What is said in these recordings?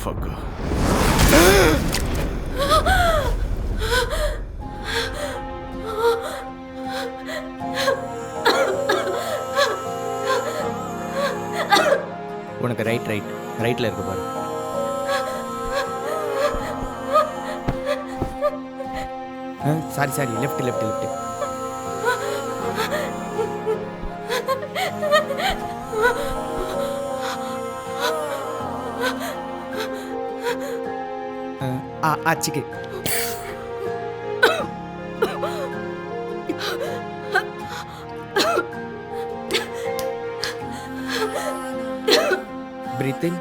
motherfucker. உனக்கு ரைட்டில் இருக்கு பாரு. Sorry left. ஆச்சிக்கு breathe in,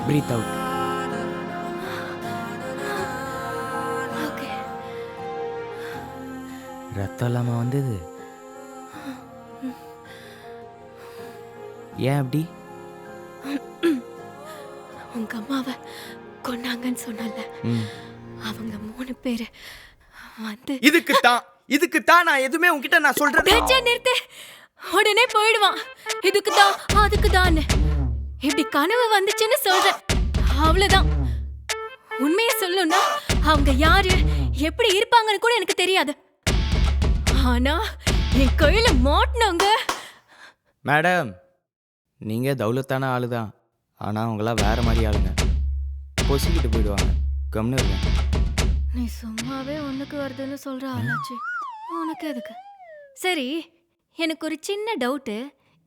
breathe out. Okay. ரத்தம் இல்லாமல் வந்தது ஏன் அப்படி? உங்க அம்மாவை கொன்னாங்கன்னு சொன்னல, அவங்க 3 பேரு வந்து இதுக்கு தான் நான் எதுவுமே உன்கிட்ட நான் சொல்றேன். பேச்சை நிறுத்து. உடனே போயிடுவான். இதுக்குதான் அதுக்குதான் இப்படி கனவு வந்துச்சுன்னு சொல்றேன். அவ்வளவுதான். உண்மையை சொல்லணும்னா அவங்க யாரு எப்படி இருப்பாங்கன்னு கூட எனக்கு தெரியாது. ஆனா என் கையில மாட்டினவங்க. மேடம், நீங்கள் தௌலத்தான ஆளு தான், ஆனால் அவங்களாம் வேற மாதிரி ஆளுங்க. பொசிக்கிட்டு போயிடுவாங்க. கம்னு இருங்க. நீ சும்மாவே ஒண்ணுக்கு வருதுன்னு சொல்ற ஆளாச்சு. உனக்கு எதுக்கு? சரி, எனக்கு ஒரு சின்ன டவுட்டு,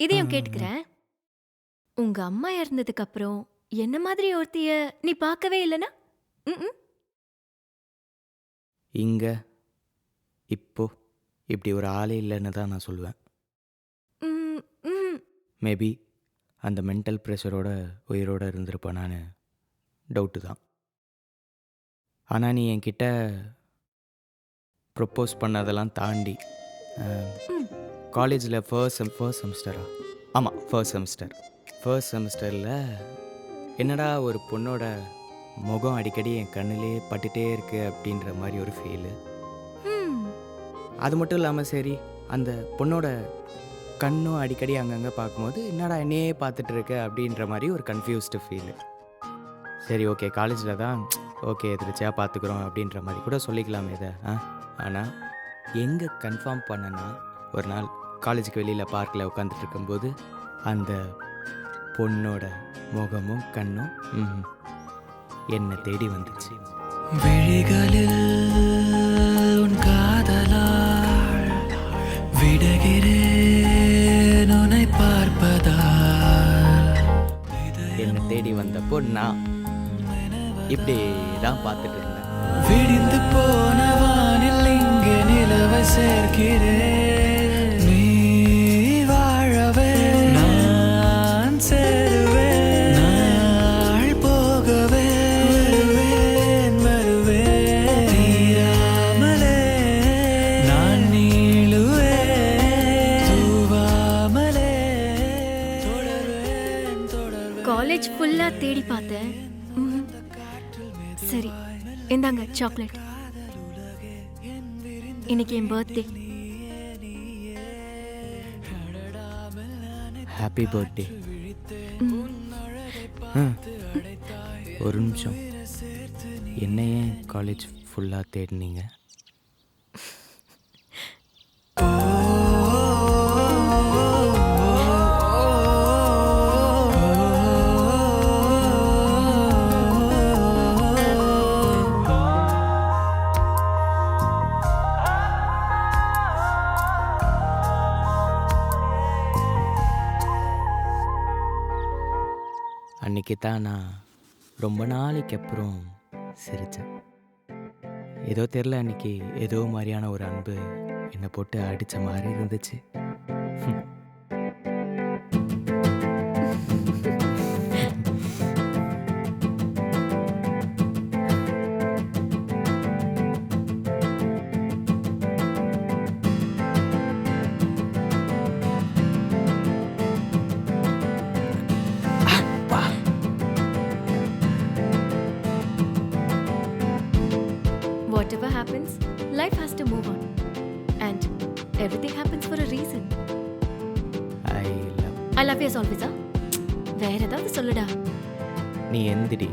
இதையும் கேட்டுக்கிறேன். உங்க அம்மா இறந்ததுக்கு அப்புறம் என்ன மாதிரி ஒருத்திய நீ பார்க்கவே இல்லைனா? இங்கே இப்போ இப்படி ஒரு ஆளே இல்லைன்னு தான் நான் சொல்லுவேன். மேபி அந்த மென்டல் ப்ரெஷரோட உயிரோடு இருந்திருப்பானான்னு டவுட்டு தான். ஆனால் நீ என்கிட்ட ப்ரொப்போஸ் பண்ணதெல்லாம் தாண்டி காலேஜில் ஃபர்ஸ்ட் செமஸ்டரா? ஆமாம், ஃபர்ஸ்ட் செமஸ்டரில் என்னடா ஒரு பொண்ணோட முகம் அடிக்கடி என் கண்ணிலே பட்டுட்டே இருக்கு அப்படின்ற மாதிரி ஒரு ஃபீலு. அது மட்டும் இல்லாமல் சரி, அந்த பொண்ணோட கண்ணும் அடிக்கடி அங்கங்கே பார்க்கும்போது என்னடா என்னையே பார்த்துட்டு இருக்க அப்படின்ற மாதிரி ஒரு கன்ஃபியூஸ்டு ஃபீலு. சரி, ஓகே, காலேஜில் தான் ஓகே எதிர்ச்சியாக பார்த்துக்குறோம் அப்படின்ற மாதிரி கூட சொல்லிக்கலாமே இதை. ஆனால் எங்கே கன்ஃபார்ம் பண்ணனா, ஒரு நாள் காலேஜுக்கு வெளியில் பார்க்கில் உட்காந்துட்டு இருக்கும்போது அந்த பொண்ணோட முகமும் கண்ணும் என்னை தேடி வந்துச்சு. விழிகளில் உன் காதலால் விடுகிறேன் உன்னை பார்ப்பதால். என்னை தேடி வந்தப்போ நான் இப்படி தான் பார்த்துட்டு இருந்தேன். விடிந்து போன வானில் இங்கு நிலவை சேர்க்கிறேன். நீ வாழவே நான் சேருவேன். நாள் போகவே வருவேன். தீராமலே நான் நீளுவேன். தூவாமலே தொடர்வேன். காலேஜ் ஃபுல்லா தேடி பார்த்தேன். சரி, இந்தாங்க சாக்லேட். இன்னைக்கு என் பர்த்டே. Happy birthday. ஒரு நிமிஷம், என்ன ஏன் காலேஜ் ஃபுல்லாக தேடினீங்க? அன்றைக்கி தான் நான் ரொம்ப நாளைக்கு அப்புறம் சிரித்தேன். ஏதோ தெரில, அன்றைக்கி ஏதோ மாதிரியான ஒரு அன்பு என்னை போட்டு அடித்த மாதிரி இருந்துச்சு. Whatever happens, life has to move on. And everything happens for a reason. I love I love you as always, huh? வேற ஏதாவது சொல்லுடா. நீ எந்திரி.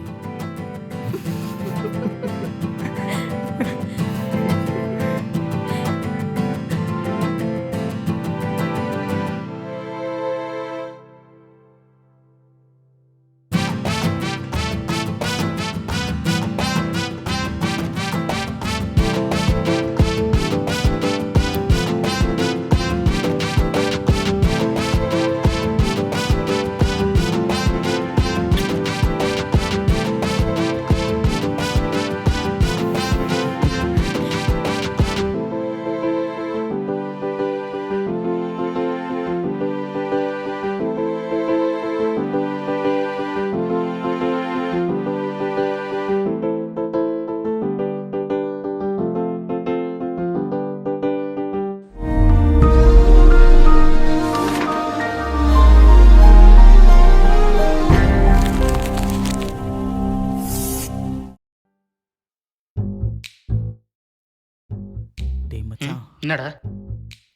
டேய் மச்சான், என்னடா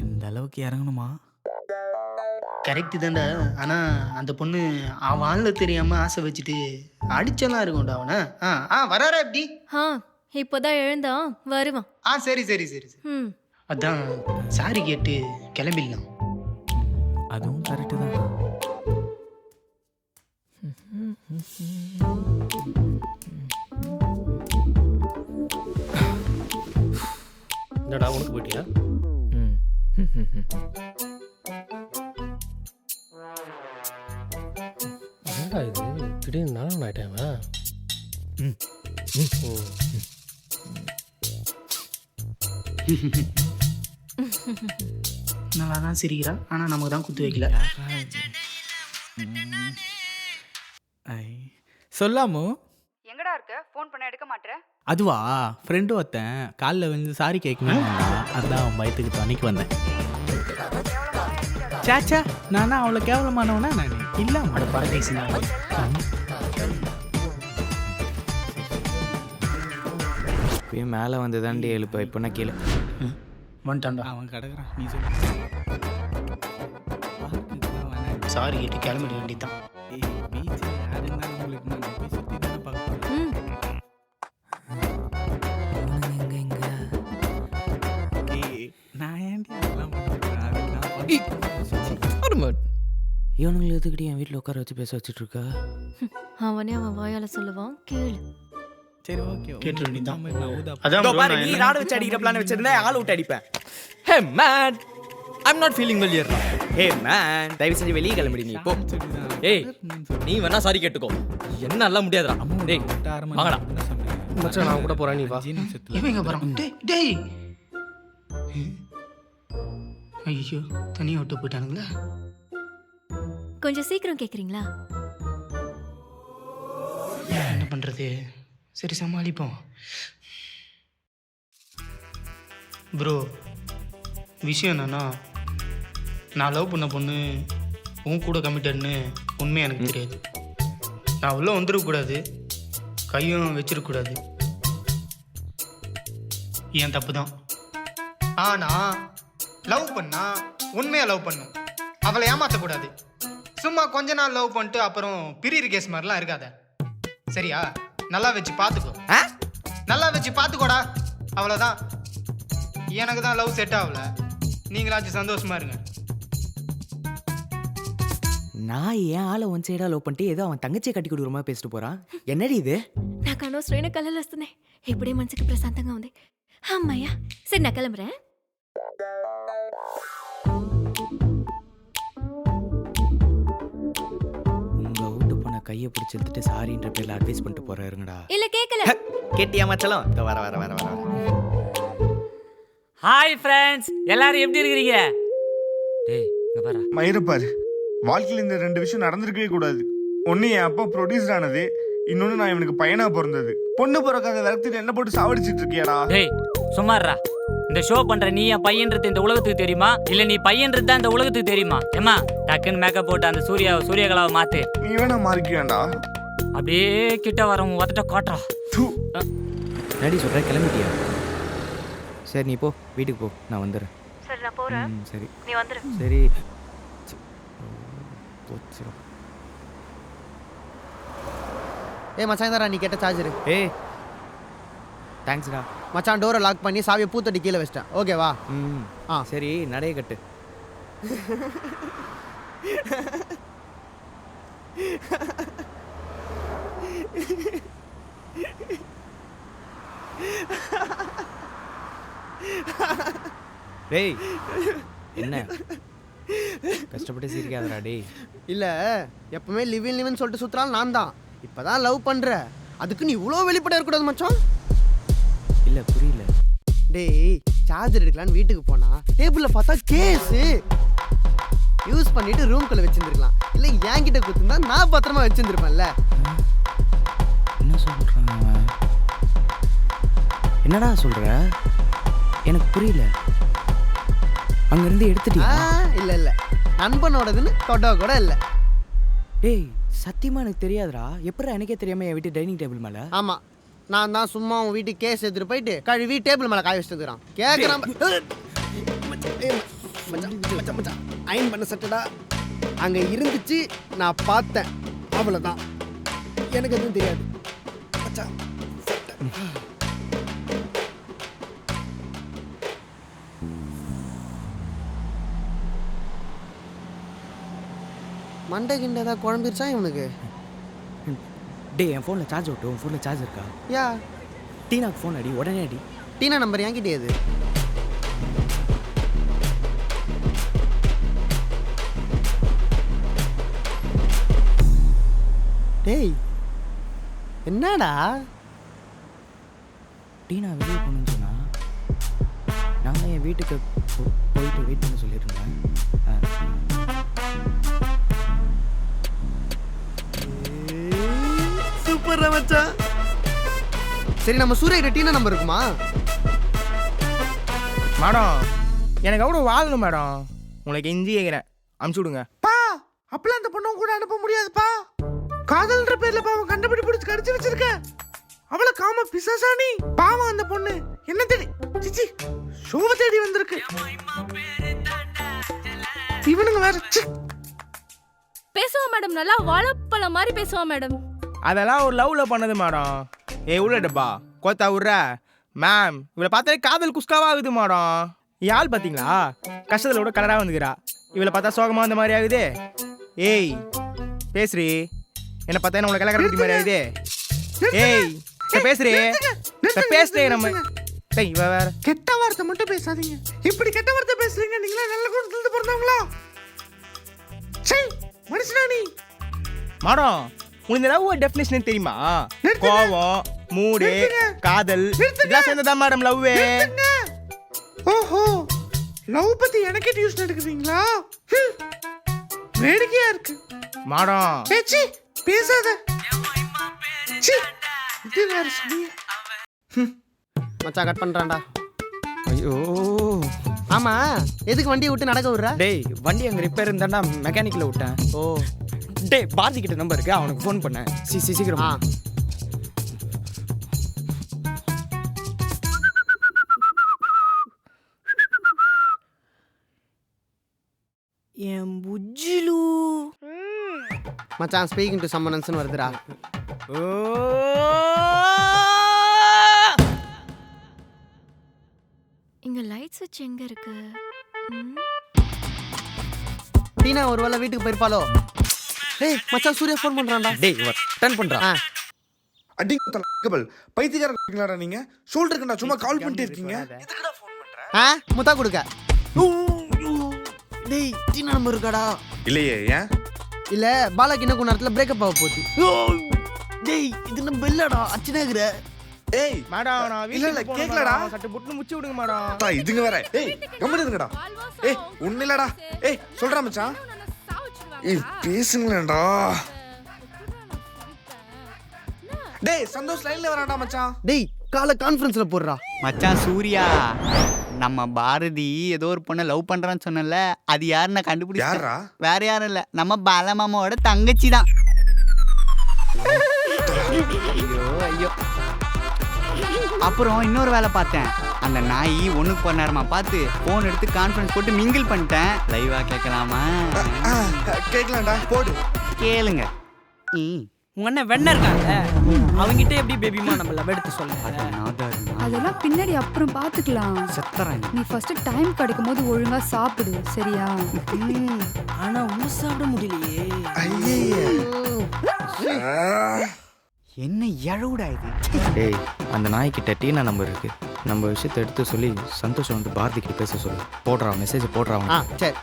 இந்த அளவுக்கு இறங்கணுமா? கரெக்டு தான்டா. ஆனால் அந்த பொண்ணு அவன் ஆளில் தெரியாமல் ஆசை வச்சுட்டு அடிச்செல்லாம் இருக்கும்டா அவனை. வராரா எப்படி? இப்போதான் எழுந்தான், வருவான். சரி சரி சரி சரி. ம். அதான் சாரி கேட்டு கிளம்பிடலாம். அதுவும் கரெக்டு தான். என்னடா உனக்கு போயிட்டியா? என்னடா இது திடீர்னு நானும் ஆயிட்டேன். நல்லா தான் சிரிக்கிறா, ஆனால் நமக்கு தான் குத்து வைக்கல. சொல்லாமோ? எங்கடா இருக்க? ஃபோன் பண்ண எடுக்க மாட்டேற? அதுவா, ஃப்ரெண்டு ஒருத்தன் காலில் வந்து சாரி கேட்கணும், அதான் அவன் பயத்துக்கு துணைக்கு வந்தேன். சாச்சா, நானா அவ்வளோ கேவலமானவனா? நான் இல்லை அட பரதேசி தான். இப்பயும் மேலே வந்து தாண்டி எழுப்ப, இப்போனா கீழே வந்துட்டான்டா. அவன் கிடக்குறான். நீ சொல்லு. சாரி கேட்டு கிளம்பிட வேண்டியதான். ம். நான் ஏன்டி அதெல்லாம் பண்ணுறேன்? இவனுங்களை எதுக்கிட்டு என் வீட்டில் உட்கார வச்சு பேச வச்சுட்டு இருக்கா? அவனே அவன் வாயால சொல்லுவான், கேளு. சரி, ஓகே. கேட்டு வேண்டியதான். அதான் அதான் இதோ bro, பாரு, நான் நீ என்ன- ராடு வச்சு அடிக்கிற பிளான் வச்சிருந்தா ஆள் விட்டு அடிப்பேன். Hey man, I'm not feeling well here. Hey man, தயவு செஞ்சு வெளியே கிளம்பிடு நீ போ. ஏய், நீ வேணா சாரி கேட்டுக்கோ, என்னால முடியாதுடா. டேய், வாங்கடா. மச்சான் நான் கூட போறேன், நீ வா. இவன் எங்க போறான்? டேய் ஐயோ, தனியாக விட்டு போயிட்டானுங்களா? கொஞ்சம் சீக்கிரம் கேக்குறீங்களா? என்ன பண்றது? சரி, சமாளிப்போம். ப்ரோ, விஷயம் என்னன்னா, நான் லவ் பண்ண பொண்ணு உன் கூட கமிட்டட்னு உண்மையாக எனக்கு தெரியாது. நான் உள்ள வந்துடக்கூடாது, கையும் வச்சிருக்கக்கூடாது. என் தப்பு தான். ஆனால் லவ் பண்ணா உண்மையாக லவ் பண்ணும், அவளை ஏமாற்றக்கூடாது. சும்மா கொஞ்ச நாள் லவ் பண்ணிட்டு அப்புறம் பிரியிற கேஸ் மாதிரிலாம் இருக்காத, சரியா? நல்லா வச்சு பார்த்துக்கோ. நல்லா வச்சு பார்த்துக்கோடா, அவ்வளோதான். எனக்கு தான் லவ் செட் ஆகல, நீங்களாச்சும் சந்தோஷமா இருங்க. நான் ஏன் ஆளை ஒன் சைடாக லவ் பண்ணிட்டு ஏதோ அவன் தங்கச்சியை கட்டி கொடுக்குற மாதிரி பேசிட்டு போகிறான். என்னடி இது? నాకు అనవసరమైన కళలు వస్తున్నాయి. ఇప్పుడే మనసుకి ప్రశాంతంగా ఉంది. అమ్మయ్యా, సరే నా కిளம்புறேன். உங்கள் வீட்டு போன கையை பிடிச்சி எடுத்துட்டு சாரின்ற பேரில் அட்வைஸ் பண்ணிட்டு போகிறாருங்கடா. இல்ல கேட்கல. கேட்டியா மச்சலம்? இதோ வர வர வர வர. ஹாய் ஃப்ரெண்ட்ஸ், எல்லாரும் எப்படி இருக்கீங்க? டேய், இங்க பாரு. மயிரப்பாரு, வாழ்க்கையில் இந்த 2 விஷயம் நடந்திருக்கவே கூடாது. ஒன்று என் அப்பா ப்ரொடியூசர் ஆனது, இன்னொன்று நான் இவனுக்கு பையனா பிறந்தது. பொண்ணு பிறக்காத விரக்திட்டு என்ன போட்டு சாவடிச்சிட்டு இருக்கியாடா? டேய், சும்மாறா. இந்த ஷோ பண்ற நீ என் பையன்றது இந்த உலகத்துக்கு தெரியுமா, இல்ல நீ பையன்றது தான் இந்த உலகத்துக்கு தெரியுமா? ஏமா டக்குன்னு மேக்கப் போட்டு அந்த சூரியகலாவை மாத்து. நீ வேணா மாறிக்குவேண்டா. அப்படியே கிட்ட வர உதட்ட காட்டுறா. ரெடி சொல்கிற, கிளம்பிட்டியா? சரி, நீ போ, வீட்டுக்கு போ, நான் வந்துடுறேன். சரி நான் போறேன், சரி நீ வந்துரு. சரி. போச்சு. ஏய் மச்சான் தாரா நீ கேட்ட சார்ஜரு. ஏய் தேங்க்ஸ்டா. மச்சான் டோரை லாக் பண்ணி சாவியை பூத்தட்டி கீழே வச்சிட்டேன். ஓகேவா? ஆ. சரி நடைய கட்டு. டேய் என்ன கஷ்டப்பட்டு சிரிக்காதடா டேய். இல்லை எப்பவுமே லிவ்னு சொல்லிட்டு சுற்றுறாலும் நான் தான். இப்போ தான் லவ் பண்ணுற, அதுக்கு நீ இவ்வளோ வெளிப்படையாக இருக்கக்கூடாது மச்சான். இல்லை புரியல. டேய் சார்ஜர் எடுக்கலான்னு வீட்டுக்கு போனா டேபிளில் பார்த்தா கேஸு. யூஸ் பண்ணிட்டு ரூம்குள்ளே வச்சுருந்துருக்கலாம். இல்லை என்கிட்ட கொடுத்துருந்தா நான் பத்திரமா வச்சுருந்துருப்பேன்ல. என்ன சொல்கிறான் அவன்? என்னடா சொல்கிற? எனக்கு புரியல. அங்கேருந்து எடுத்துட்டியா? இல்லை இல்லை நண்பனோடதுன்னு தொட்டோ கூட இல்லை. டேய் சத்தியமாக எனக்கு தெரியாதுடா. எப்படா எனக்கே தெரியாமல் என் வீட்டு டைனிங் டேபிள் மேலே? ஆமாம் நான் தான் சும்மா உன் வீட்டுக்கு கேஸ் எடுத்துகிட்டு போயிட்டு கழுவி டேபிள் மேலே காய வச்சுருக்கிறான். கேட்குறான் அயன் பண்ண சட்டடா அங்கே இருந்துச்சு, நான் பார்த்தேன், அவ்வளோதான். எனக்கு எதுவும் தெரியாது மச்சான். மண்டை கிண்ட ஏதாவது குழம்பிருச்சா இவனுக்கு? டேய் என் ஃபோனில் சார்ஜ் விட்டு உன் ஃபோனில் சார்ஜ் இருக்கா? யா டீனாக்கு ஃபோன் அடி, உடனே அடி. டீனா நம்பர் என்கிட்டே அது. டேய் என்னடா? டீனா வெளியே போகணுன்னு சொன்னா நான் தான் என் வீட்டுக்கு போயிட்டு வெயிட் பண்ண சொல்லிட்டு இருந்தேன். சூப்பர் மச்சான். சரி நம்ம சூரிய டீனா நம்பர் இருக்குமா? மேடம் எனக்கு அவ்வளோ வாழணும் மேடம். உங்களுக்கு இஞ்சி கேட்குறேன், அமுச்சு விடுங்க. பா அப்பெல்லாம் அந்த பொண்ணு கூட அனுப்ப முடியாதுப்பா. காதல்ன்ற பேர்ல பாவம் கண்டுபிடிச்சு கடிச்சு வச்சிருக்க. அவளை காம பிசாசானி பாவம் அந்த பொண்ணு என்ன தேடி சிச்சி ஷோவை தேடி வந்திருக்கு. இவனுங்க வேற பேசுவோம் மேடம், நல்லா வாழைப்பழம் மாதிரி பேசுவோம் மேடம். அதெல்லாம் ஒரு லவ்வில் பண்ணது மேடம். உள்ள டப்பா கோத்தா விட்ற மேம். இவளை பார்த்தாலே காதல் குஸ்காவா ஆகுது மேடம். யாழ் பார்த்தீங்களா கஷ்டத்தில் கூட கலராக வந்துக்கிறா. இவளை பார்த்தா சோகமாக வந்த மாதிரி ஆகுது. ஏய் பேசுறி, என்ன பார்த்தா என்ன உங்களை கலக்கிற குட்டி மாதிரி ஆகுது. ஏய் பேசுறி பேசுறேன் நம்ம. இவ வேற கெட்ட வார்த்தை மட்டும் பேசாதீங்க. இப்படி கெட்ட வார்த்தை பேசுறீங்க நீங்களா? நல்ல குடும்பத்துல பிறந்தவங்களா? சரி மனுஷனா நீ? மேடம் உங்களுக்கு இந்த லவ் டெஃபினேஷன் தெரியுமா? கோவம், மூடு, காதல் இதெல்லாம் சேர்ந்ததான் மேடம் லவ். ஓஹோ லவ் பத்தி எனக்கே டியூஷன் எடுக்குறீங்களா? வேடிக்கையா இருக்கு மேடம். பேச்சி பேசாத. இது வேற சொல்லியே. மச்சான் கட் பண்றான்டா. ஐயோ ஆமா எதுக்கு வண்டியை விட்டு நடக்க விடுற? டேய் வண்டி அங்கே ரிப்பேர் இருந்தாண்டா மெக்கானிக்கில் விட்டேன். ஓ டேய் பாரதி கிட்ட நம்பர் இருக்கு, அவனுக்கு ஃபோன் பண்ணேன். சீக்கிரம். என் புஜ்ஜிலு மச்சான் ஸ்பீக்கிங் டு சம்மன்ஸ்னு வருதுடா. இங்க லைட் சுவிட்ச் எங்க இருக்கு? டீனா ஒருவேளை வீட்டுக்கு போயிருப்பாளோ? டேய் மச்சான் சூர்யா ஃபோன் பண்றான்டா. டேய் டர்ன் பண்றான். அடிங்கபல் பைத்தியக்காரங்களா நீங்க? ஷோல்டருக்கு நான் சும்மா கால் பண்ணிட்டே இருக்கீங்க. எதுக்குடா ஃபோன் பண்ற? முத்தா கொடுக்க. டேய் டீனா நம்பர் இருக்காடா? இல்லையே. ஏன் இல்ல பாலாக்கு இன்னும் கொஞ்ச நேரத்துல பிரேக்கப் ஆக போகுது. டேய் இது நம்ம பெல்லடா அச்சனேக்குற. ஏய் மேடம் நான் இல்ல கேக்கலடா. சட்டு புட்டு முச்சு விடுங்க மேடம். டா இதுங்க வேற. ஏய் கம்மன் இருங்கடா. ஏய் ஒண்ணு இல்லடா. ஏய் சொல்றா மச்சான். ஏய் பேசுங்களேடா. டேய் சந்தோஷ் லைன்ல வராடா மச்சான். டேய் காலை கான்ஃபரன்ஸ்ல போடுறா. மச்சான் சூர்யா, நம்ம பாரதி ஏதோ ஒரு பொண்ணை லவ் பண்றான்னு சொன்னல, அது யாருன்னு கண்டுபிடிச்சா? வேற யாரும் இல்ல, நம்ம பாலமாமாவோட தங்கச்சி தான். ஐயோ அப்புறம் இன்னொரு வேலை பார்த்தேன். அந்த நாய் ஒண்ணுக்கு போற நேரமா பார்த்து போன் எடுத்து கான்ஃபரன்ஸ் போட்டு மிங்கிள் பண்ணிட்டேன். லைவா கேட்கலாமா? கேட்கலாம்டா போடு. கேளுங்க. உங்க அண்ணன் வெண்ண இருக்காங்க, அவங்கிட்ட எப்படி பேபிமா நம்ம லவ் எடுத்து சொல்ல? அதெல்லாம் பின்னாடி அப்புறம் பார்த்துக்கலாம். நீ ஃபர்ஸ்ட் டைம் கிடைக்கும் போது ஒழுங்கா சாப்பிடு, சரியா? ஆனா உள்ள சாப்பிட முடியலையே. என்ன எழவுடா இது? டேய், அந்த நாய்க்கிட்ட டீனா நம்பர் இருக்கு. நம்ம விஷயத்தை எடுத்து சொல்லி சந்தோஷம் வந்து பாரதி கிட்ட பேச சொல்லு. போடுறா மெசேஜ் போடுறா. சரி.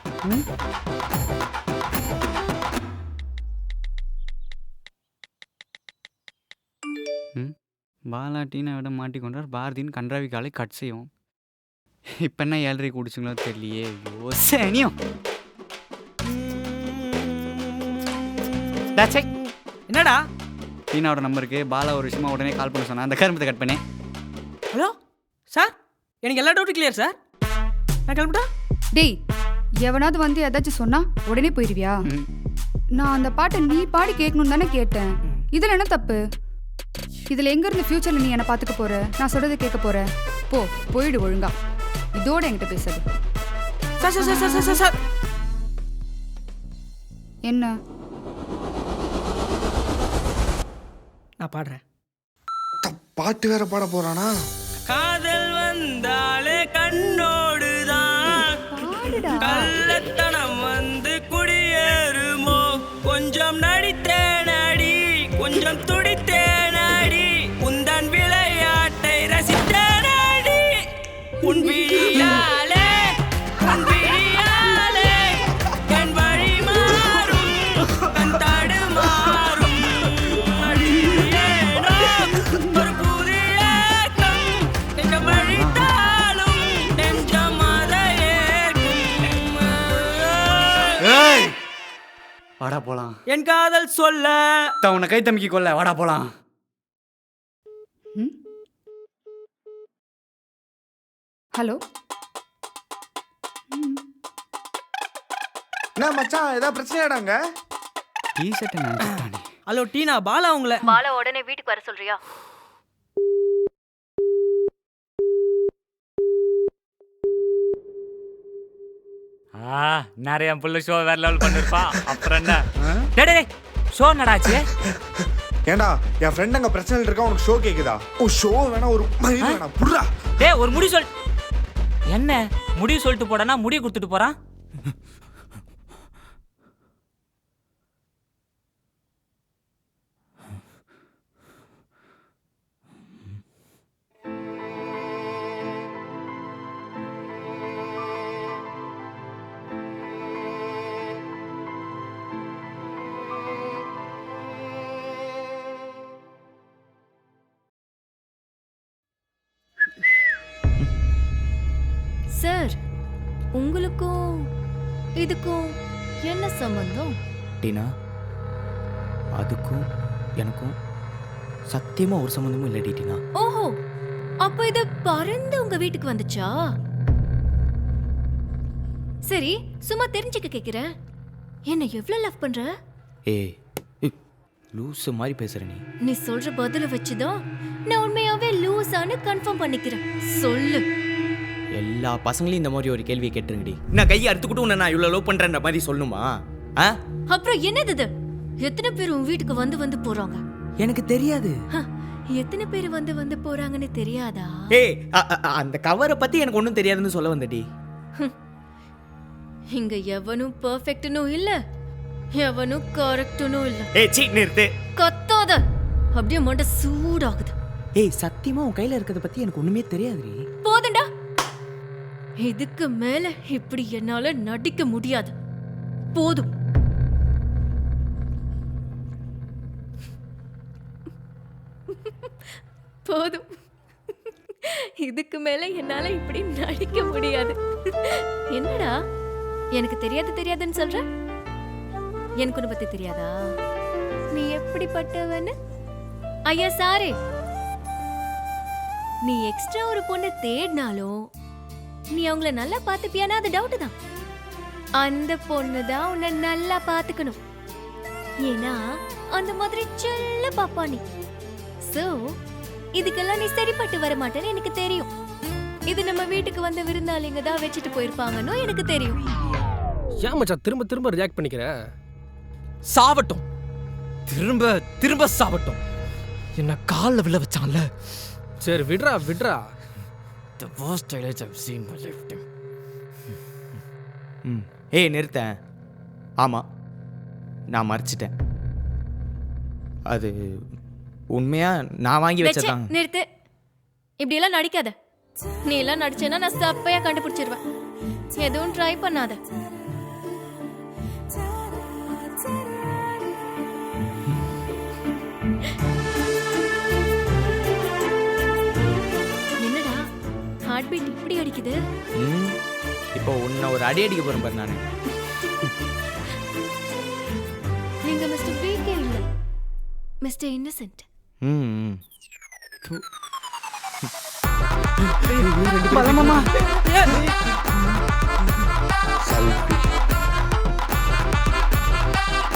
பாலா டீனை விட மாட்டிக்கொண்டார், பாரதின்னு கன்றாவி காலை கட் செய்யும். இப்போ என்ன 7:30 குடிச்சுங்களோ தெரியலையே. ஐயோ சனியும். என்னடா டீனாவோட நம்பருக்கு பாலா ஒரு விஷயமா உடனே கால் பண்ண சொன்னா, அந்த கரும்பத்தை கட் பண்ணேன். ஹலோ சார், எனக்கு எல்லா டவுட்டும் கிளியர் சார். நான் கிளம்பிட்டா? டேய், எவனாவது வந்து ஏதாச்சும் சொன்னா உடனே போயிருவியா? நான் அந்த பாட்டை நீ பாடி கேட்கணும்னு தானே கேட்டேன். இதுல என்ன தப்பு? இதுல எங்க இருந்து ஃபியூச்சர்ல நீ என்ன பாத்துக்க போற? நான் சொல்றதை கேட்க போற? போயிடு ஒழுங்கா. இதோட என்கிட்ட பேசாது. Sir sir sir sir sir sir என்ன? நான் பாடுறேன். பாட்டு வேற பாட போறானா? காதல் வந்தாலே கண்ணோடுதான், கள்ளத்தனம் வந்து குடியேறுமோ. கொஞ்சம் நடித்தேனடி, கொஞ்சம் துடித்தேனடி, உந்தன் விளையாட்டை ரசித்தேனடி. உன் விழியாலே, உன் விழியாலே என் வழி மாறும், கண் தடுமாறும். ஏனோ ஒரு புதிய ஏக்கம் நெஞ்சம் வழித்தாலும் நெஞ்சம் அதை ஏற்கும். வாடா போலாம். என் காதல் சொல்ல உன்னை கை தம்பிக்கி கொள்ள, வாடா போலாம். ஹலோ. என்ன மச்சான், ஏதாவது பிரச்சனையாடாங்க? டீ-ஷர்ட்டை நினைச்சிட்டானே. ஹலோ டீனா, பாலா உங்களை. பாலா உடனே வீட்டுக்கு வர சொல்றியா? நிறைய புள்ள ஷோ வேற லெவல் பண்ணிருப்பான். அப்புறம் என்ன? டேய் ஷோ என்னடாச்சு? ஏண்டா, என் ஃப்ரெண்ட் அங்க பிரச்சனைல இருக்கா, உனக்கு ஷோ கேக்குதா? ஓ ஷோ வேணா, ஒரு மயில் வேணா, புடுறா. டேய் ஒரு முடி சொல். என்ன முடிவு சொல்லிட்டு போடானா முடிய கொடுத்துட்டு போறான். சார், உங்களுக்கும் இதுக்கும் என்ன சம்பந்தம்? டீனா, அதுக்கும் எனக்கும் சத்தியமா ஒரு சம்பந்தமும் இல்லை டீனா. ஓஹோ, அப்ப இது பறந்து உங்க வீட்டுக்கு வந்துச்சா? சரி, சும்மா தெரிஞ்சுக்க கேக்குறேன், என்ன எவ்வளவு லவ் பண்ற? ஏய், லூசு மாதிரி பேசுற நீ. நீ சொல்ற பதில வச்சுதான் நான் உண்மையாவே லூசான்னு கன்ஃபார்ம் பண்ணிக்கிறேன். சொல்லு. எல்லா பசங்களையும் இந்த மாதிரி ஒரு கேள்வியை கேட்டுருங்கடி. நான் கையை அறுத்துக்கிட்டு உன்னை நான் இவ்வளவு லவ் பண்றேன்ற மாதிரி சொல்லணுமா? அப்புறம் என்னது இது? எத்தனை பேர் உன் வீட்டுக்கு வந்து வந்து போறாங்க? எனக்கு தெரியாது. எத்தனை பேர் வந்து வந்து போறாங்கன்னு தெரியாதா? ஏய், அந்த கவரை பத்தி எனக்கு ஒன்றும் தெரியாதுன்னு சொல்ல வந்தடி. இங்க எவனும் பெர்ஃபெக்ட்னும் இல்ல, எவனும் கரெக்ட்னும் இல்ல. ஏய் சீ, நிறுத்து. கத்தாத, அப்படியே மண்ட சூடாகுது. ஏய், சத்தியமா உன் கையில இருக்கிறத பத்தி எனக்கு ஒண்ணுமே தெரியாதுடி. போதும்டா, இதுக்கு மேல இப்படி என்னால நடிக்க முடியாது. போதும். போதும், இதுக்கு மேல என்னால இப்படி நடிக்க முடியாது. என்னடா எனக்கு தெரியாதுன்னு சொல்ற? எனக்கு உன்னை பத்தி தெரியாதா? நீ எப்படிப்பட்டவன்னு? ஐயா சாரே, நீ எக்ஸ்ட்ரா ஒரு பொண்ணை தேடினாலும் நீ அவங்கள நல்லா பாத்துப்பியானா அது டவுட் தான். அந்த பொண்ணு தான் உன்னை நல்லா பாத்துக்கணும். ஏன்னா அந்த மாதிரி செல்ல பாப்பா நீ. சோ இதுக்கெல்லாம் நீ சரிப்பட்டு வர மாட்டேன்னு எனக்கு தெரியும். இது நம்ம வீட்டுக்கு வந்த விருந்தாளிங்க தான் வச்சுட்டு போயிருப்பாங்கன்னு எனக்கு தெரியும். ஏன் மச்சான் திரும்ப திரும்ப ரியாக்ட் பண்ணிக்கிற? சாவட்டும், திரும்ப திரும்ப சாப்பிட்டோம். என்ன காலில் விழ வச்சான்ல. சரி விட்றா விட்றா. The worst highlights I've seen in my lifetime. ஏய் நிறுத்தேன். ஆமாம், நான் மறைச்சிட்டேன். அது உண்மையா நான் வாங்கி வச்சே வச்சதான். நிறுத்து. இப்படியெல்லாம் நடிக்காத. நீ எல்லாம் நடிச்சேன்னா நான் சப்பையா கண்டுபிடிச்சிருவேன். எதுவும் ட்ரை பண்ணாத. என்னடா ஹார்ட் பீட் இப்படி அடிக்குது? இப்போ உன்னை ஒரு அடி அடிக்க போறேன் பாரு நான். நீங்க மிஸ்டர் பிகே இல்ல, மிஸ்டர் இன்னசென்ட்.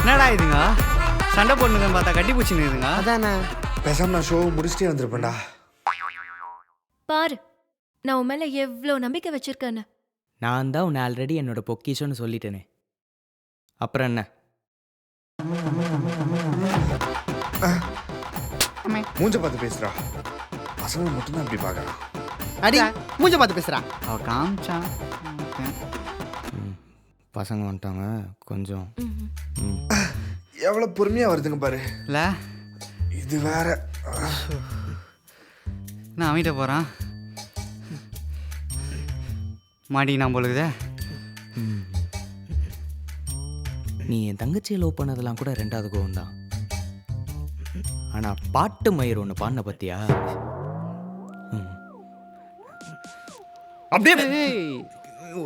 என்னடா இதுங்க சண்டை போடணுங்க பார்த்தா கட்டி பூச்சின்னு இதுங்க. அதானே பேசாம நான் ஷோ முடிச்சுட்டே வந்திருப்பேன்டா. பாரு நான் உன் மேல எவ்வளவு நம்பிக்கை வச்சிருக்கேன்னு. நான் தான் உன்னை ஆல்ரெடி என்னோட பொக்கிஷன்னு சொல்லிட்டேனே, அப்புறம் என்ன? மூஞ்ச பார்த்து பேசுறா. பசங்க மட்டும்தான் அப்படி பார்க்கறான். அடி மூஞ்ச பார்த்து பேசுறா. அவ காமிச்சா பசங்க வந்துட்டாங்க கொஞ்சம். எவ்வளவு பொறுமையா வருதுங்க பாரு. இல்ல இது வேற. நான் அமைட்ட போறான். மாட்டிக்கினா போலுக்குதே. நீ என் தங்கச்சியை லவ் பண்ணதெல்லாம் கூட ரெண்டாவது கோவம் தான். ஆனால் பாட்டு மயிர் ஒன்று பாடின பத்தியா? அப்படியே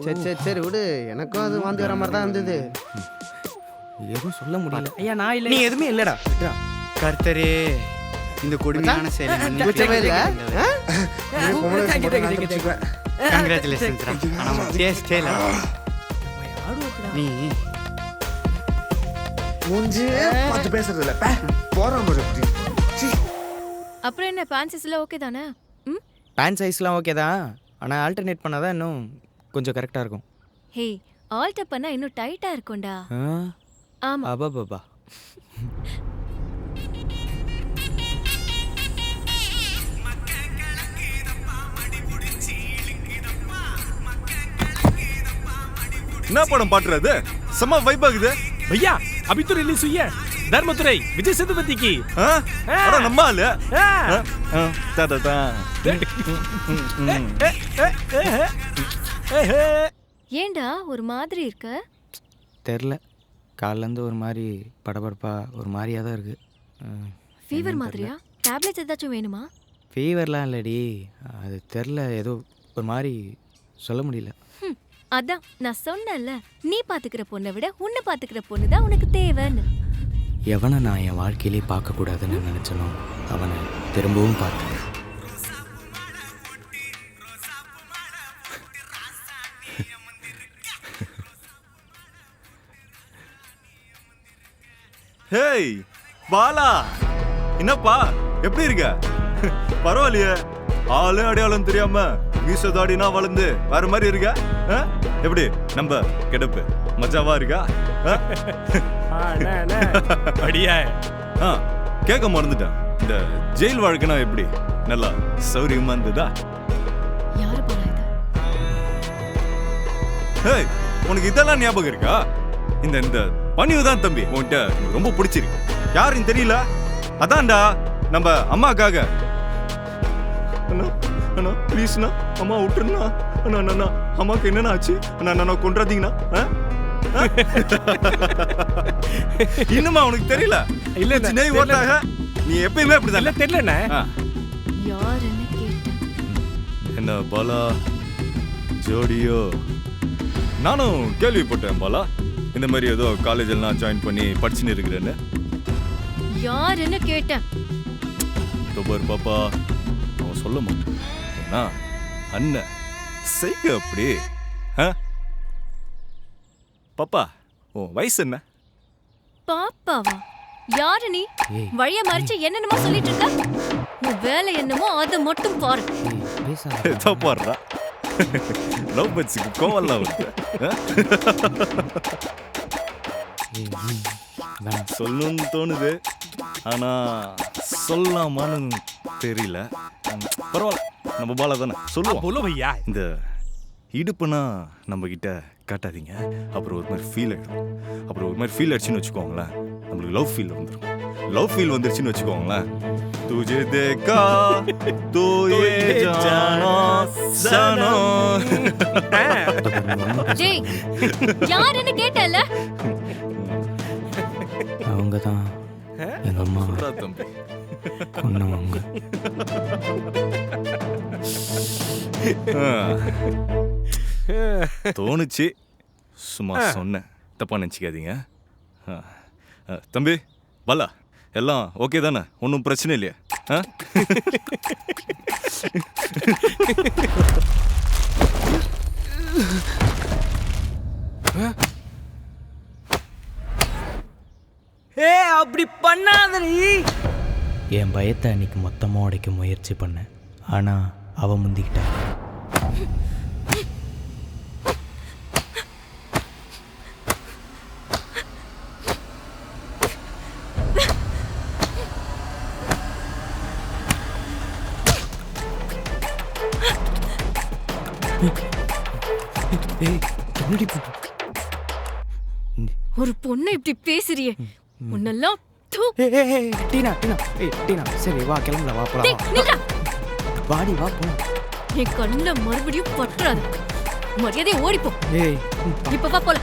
சரி சரி சரி விடு. எனக்கும் அது வாந்தி வர மாதிரி தான் இருந்தது. எதுவும் சொல்ல முடியல. ஐயா நான் இல்லை. நீ எதுவுமே இல்லைடா. கர்த்தரே இந்த கொடுமையான செயலை குற்றமே இல்ல. கங்க்ராச்சுலேஷன்ஸ். நீ மூஞ்சி பார்த்து பேசுறது இல்ல. போறான் பாரு. அப்புறம் என்ன பேன்சிஸ்ல ஓகே தானே? பேண்ட் சைஸ்லாம் ஓகே தான், ஆனால் ஆல்டர்னேட் பண்ணாதான் இன்னும் கொஞ்சம் கரெக்டாக இருக்கும். ஹே ஆல்டர் பண்ணா இன்னும் டைட்டா இருக்கும்டா. ஆமா. அபாபாபா. என்ன படம் பாட்டுறது? செம்ம வைப் ஆகுது. भैया अभी तो रिलीज हुई है धर्मतुरै विजय सेतुपति की. அட நம்ம ஆளு. ஏண்டா ஒரு மாதிரி இருக்க? தெரில, காலிலேருந்து ஒரு மாதிரி படபடப்பா ஒரு மாதிரியாக தான் இருக்குது. ஃபீவர் மாதிரியா? டேப்லெட்ஸ் ஏதாச்சும் வேணுமா? ஃபீவர்லாம் இல்லடி, அது தெரில, ஏதோ ஒரு மாதிரி சொல்ல முடியல. அதான் நான் சொன்னேன்ல, நீ பாத்துக்கிற பொண்ணை விட உன்னை பாத்துக்கிற பொண்ணு தான் உனக்கு தேவைன்னு. எவனை நான் என் வாழ்க்கையிலே பார்க்கக்கூடாதுன்னு நினச்சனோ அவனை திரும்பவும் பார்த்தேன். ஹேய் பாலா, என்னப்பா எப்படி இருக்க? பரவாயில்லையே, ஆளு அடையாளம் தெரியாம மீசதாடினா வளர்ந்து வேற மாதிரி இருக்க. எப்படி நம்ம கிடப்பு மஜாவா இருக்கா? बढ़िया है. கேட்க மறந்துட்டேன், இந்த ஜெயில் வாழ்க்கைனா எப்படி? நல்லா சௌரியமா இருந்ததா? யாரு போல இது? ஹேய், உனக்கு இதெல்லாம் ஞாபகம் இருக்கா? இந்த இந்த பணிவு தான் தம்பி உன்கிட்ட ரொம்ப பிடிச்சிருக்கு. யாருன்னு தெரியல, அதான்டா நம்ம அம்மாக்காக. அண்ணா அண்ணா ப்ளீஸ்ண்ணா, அம்மா விட்டுருண்ணா. அண்ணா அண்ணா அம்மாவுக்கு என்னண்ணா ஆச்சு? அண்ணா அண்ணா கொண்டாதீங்கண்ணா. இன்னுமா உனக்கு தெரியல? இல்ல சின்ன ஓட்டாக நீ எப்பயுமே அப்படிதான். இல்ல தெரியலண்ணே. யாருன்னு கேட்டேன். என்ன பாலா ஜோடியோ? நானும் கேள்விப்பட்டேன் பாலா, இந்த மாதிரி ஏதோ காலேஜ் எல்லாம் ஜாயின் பண்ணி படிச்சுன்னு இருக்கிறேன்னு. யாருன்னு கேட்டேன். தொபர் பாப்பா அவன் சொல்ல மாட்டான். ஏன்னா அண்ணன் செய்க அப்படி. பாப்பா உன் வயசு என்ன? பாப்பாவா? யாரு நீ? வழிய மறிச்சு என்னென்னமோ சொல்லிட்டு இருக்க. உன் வேலை என்னமோ அதை மட்டும் பாரு. ஏதோ பாடுறா, லவ் பட்ஸுக்கு கோவல்லாம் வருது. சொல்லணும்னு தோணுது ஆனால் சொல்லலாமான்னு தெரியல. பரவாயில்ல, நம்ம பாலா தானே சொல்லுவோம். பையா இந்த இடுப்புனா நம்ம கிட்ட காட்டாதீங்க, அப்புறம் ஒரு மாதிரி ஃபீல் ஆகிடும். அப்புறம் ஒரு மாதிரி ஃபீல் ஆயிடுச்சுன்னு வச்சுக்கோங்களேன், நம்மளுக்கு லவ் ஃபீல் வந்துடும். லவ் ஃபீல் வந்துருச்சுன்னு வச்சுக்கோங்களேன், तुझे देखा तो ये जाना जाना. ஜெய் யாருன்னு கேட்டல? அவங்க தான் எங்கள் அம்மா தம்பி கொன்னவங்க. தோணுச்சு, சும்மா சொன்னேன், தப்பா நினச்சிக்காதீங்க. தம்பி பாலா, எல்லாம் ஓகே தானே? ஒன்றும் பிரச்சனை இல்லையா? அப்படி பண்ணாதடி. என் பயத்தை அன்னைக்கு மொத்தமாக உடைக்க முயற்சி பண்ணேன், ஆனால் அவன் முந்திக்கிட்டா. ஒரு பொண்ணு இப்படி பேசுறியே, உன்னெல்லாம் டீனா டீனா டீனா, சரி வா கிளம்பல, வா போலாம். வாடி வா போலாம். என் கண்ணுல மறுபடியும் பற்றாது, மரியாதையை ஓடிப்போ. இப்ப வா போல.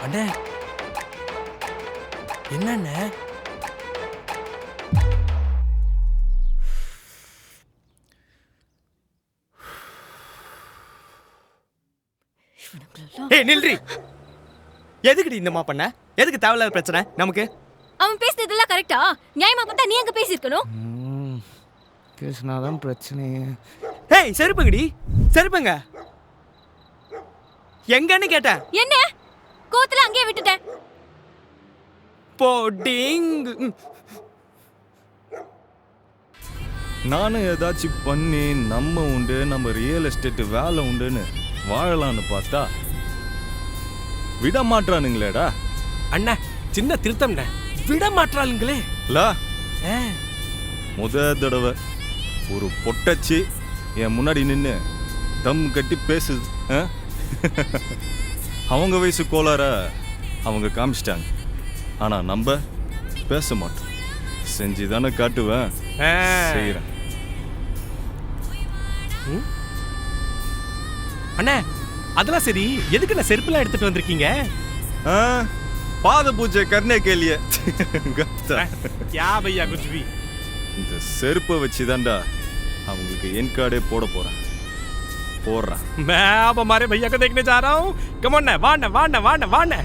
அண்ணே என்னண்ண? நில்றி. எதுக்குடி இந்த பண்ண? எதுக்கு தேவையில்லாத பிரச்சனை நமக்கு? அவன் பேசுனதெல்லாம் கரெக்டா? நியாயமா பார்த்தா நீ அங்க பேசியிருக்கணும். பேசினாதான் பிரச்சனை. ஏய் செருப்புங்கடி, செருப்புங்க எங்கன்னு கேட்டேன். என்ன கோத்துல அங்கேயே விட்டுட்டேன். போடிங். நானும் ஏதாச்சும் பண்ணி நம்ம உண்டு, நம்ம ரியல் எஸ்டேட் வேலை உண்டுன்னு வாழலான்னு பார்த்தா விட மாட்டானுங்களேடா. அண்ணா சின்ன திருத்தம், விட மாட்டாளுங்களே. முத தடவை ஒரு பொட்டச்சி என் முன்னாடி நின்று தம் கட்டி பேசுது. அவங்க வயசு கோளார அவங்க காமிச்சிட்டாங்க, ஆனா நம்ம பேச மாட்டோம். செஞ்சு தானே காட்டுவேன், செய்யறேன். அண்ணா அதெல்லாம் சரி, எதுக்கு நான் செருப்புலாம் எடுத்துட்டு வந்திருக்கீங்க? பாத பூஜை கர்ணே கேலிய. யா பையா குछ भी. இந்த செருப்பை வச்சுதான்டா அவங்களுக்கு என் கார்டே போட போறேன். போடுறேன். मैं अब हमारे भैया को देखने जा रहा हूँ. कम ऑन ना, वाना वाना वाना वाना.